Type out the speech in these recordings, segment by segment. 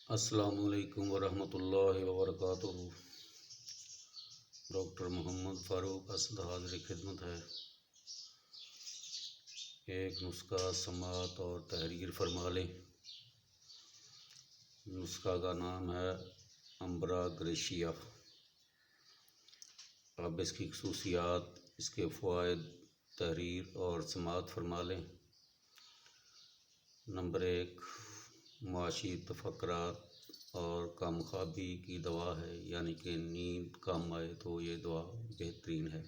السلام علیکم ورحمۃ اللہ وبرکاتہ۔ ڈاکٹر محمد فاروق اسد حاضر خدمت ہے۔ ایک نسخہ سماعت اور تحریر فرما لیں۔ نسخہ کا نام ہے امبرا گریشیا۔ اب اس کی خصوصیات، اس کے فوائد، تحریر اور سماعت فرما لیں۔ نمبر 1، معاشی تفکرات اور کم خوابی کی دوا ہے، یعنی کہ نیند کم آئے تو یہ دوا بہترین ہے۔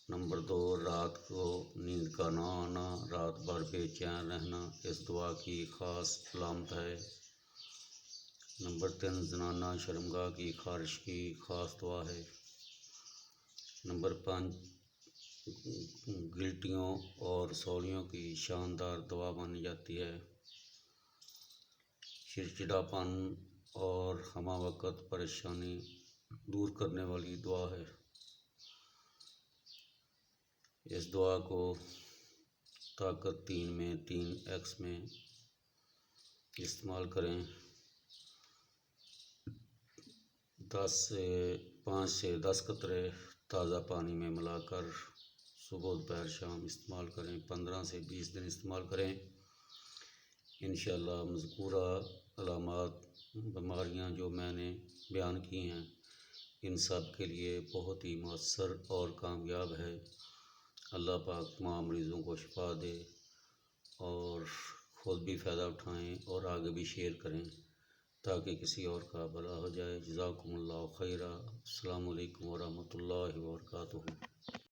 نمبر 2، رات کو نیند کا نہ آنا، رات بھر بے چین رہنا اس دعا کی خاص علامت ہے۔ نمبر 3، زنانہ شرمگاہ کی خارش کی خاص دعا ہے۔ نمبر 5، گلٹیوں اور سولیوں کی شاندار دوا مانی جاتی ہے۔ چڑچڑاپن اور ہمہ وقت پریشانی دور کرنے والی دعا ہے۔ اس دعا کو طاقت 3 میں 3x میں استعمال کریں۔ 5 سے 10 قطرے تازہ پانی میں ملا کر صبح دوپہر شام استعمال کریں۔ 15 سے 20 دن استعمال کریں۔ انشاءاللہ مذکورہ علامات، بیماریاں جو میں نے بیان کی ہیں، ان سب کے لیے بہت ہی مؤثر اور کامیاب ہے۔ اللہ پاک تمام مریضوں کو شفا دے اور خود بھی فائدہ اٹھائیں اور آگے بھی شیئر کریں تاکہ کسی اور کا بھلا ہو جائے۔ جزاکم اللہ خیرا۔ السلام علیکم ورحمۃ اللہ وبرکاتہ۔